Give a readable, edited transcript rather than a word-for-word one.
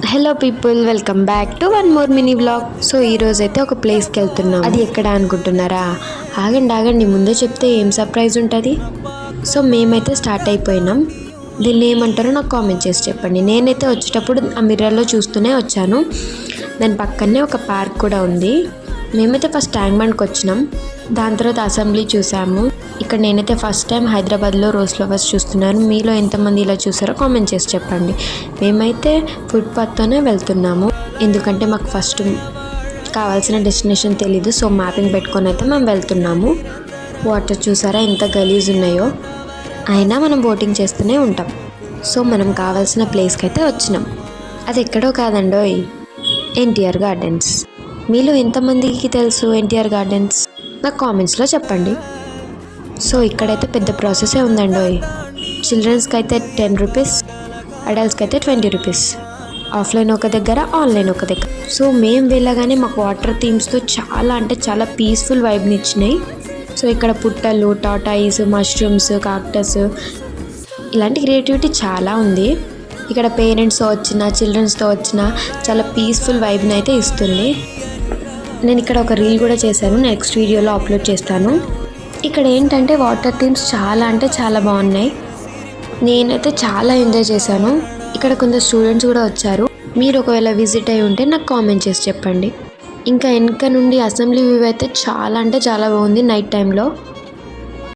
Hello people, welcome back to one more mini vlog. So ఈరోజు అయితే ఒక ప్లేస్కి వెళ్తున్నాం. అది ఎక్కడ అనుకుంటున్నారా? ఆగండి ముందే చెప్తే ఏం సర్ప్రైజ్ ఉంటుంది. సో మేమైతే స్టార్ట్ అయిపోయినాం. దీన్ని ఏమంటారో నాకు కామెంట్ చేసి చెప్పండి. నేనైతే వచ్చేటప్పుడు ఆ మిర్రర్లో చూస్తూనే వచ్చాను. దాని పక్కనే ఒక పార్క్ కూడా ఉంది. మేమైతే ఫస్ట్ ట్యాంక్ బండ్కి వచ్చినాం. దాని తర్వాత అసెంబ్లీ చూసాము. ఇక్కడ నేనైతే ఫస్ట్ టైం హైదరాబాద్లో రోజ్ ఫ్లవర్స్ చూస్తున్నాను. మీలో ఎంతమంది ఇలా చూసారో కామెంట్ చేసి చెప్పండి. మేమైతే ఫుట్పాత్తోనే వెళ్తున్నాము, ఎందుకంటే మాకు ఫస్ట్ కావాల్సిన డెస్టినేషన్ తెలీదు. సో మ్యాపింగ్ పెట్టుకొని అయితే మేము వెళ్తున్నాము. వాటర్ చూసారా ఎంత గలీజ్ ఉన్నాయో. అయినా మనం బోటింగ్ చేస్తూనే ఉంటాం. సో మనం కావాల్సిన ప్లేస్కి అయితే వచ్చినాం. అది ఎక్కడో కాదండోయ్, ఎన్టీఆర్ గార్డెన్స్. మీలో ఎంతమందికి తెలుసు ఎన్టీఆర్ గార్డెన్స్? నాకు కామెంట్స్లో చెప్పండి. సో ఇక్కడైతే పెద్ద ప్రాసెసే ఉందండోయ్. చిల్డ్రన్స్కి అయితే 10 రూపీస్, అడల్ట్స్కి అయితే 20 రూపీస్. ఆఫ్లైన్ ఒక దగ్గర, ఆన్లైన్ ఒక దగ్గర. సో మేము వెళ్ళగానే మాకు వాటర్ థీమ్స్తో చాలా అంటే చాలా పీస్ఫుల్ వైబ్ని ఇచ్చినాయి. సో ఇక్కడ పుట్టలు, టాటాయిస్, మష్రూమ్స్, కాక్టస్, ఇలాంటి క్రియేటివిటీ చాలా ఉంది. ఇక్కడ పేరెంట్స్తో వచ్చిన, చిల్డ్రన్స్తో వచ్చిన చాలా పీస్ఫుల్ వైబ్ని అయితే ఇస్తుంది. నేను ఇక్కడ ఒక రీల్ కూడా చేశాను, నెక్స్ట్ వీడియోలో అప్లోడ్ చేస్తాను. ఇక్కడ ఏంటంటే వాటర్ థీమ్స్ చాలా అంటే చాలా బాగున్నాయి. నేనైతే చాలా ఎంజాయ్ చేశాను. ఇక్కడ కొందరు స్టూడెంట్స్ కూడా వచ్చారు. మీరు ఒకవేళ విజిట్ అయి ఉంటే నాకు కామెంట్ చేసి చెప్పండి. ఇంకా వెనక నుండి అసెంబ్లీ వ్యూ అయితే చాలా అంటే చాలా బాగుంది నైట్ టైంలో.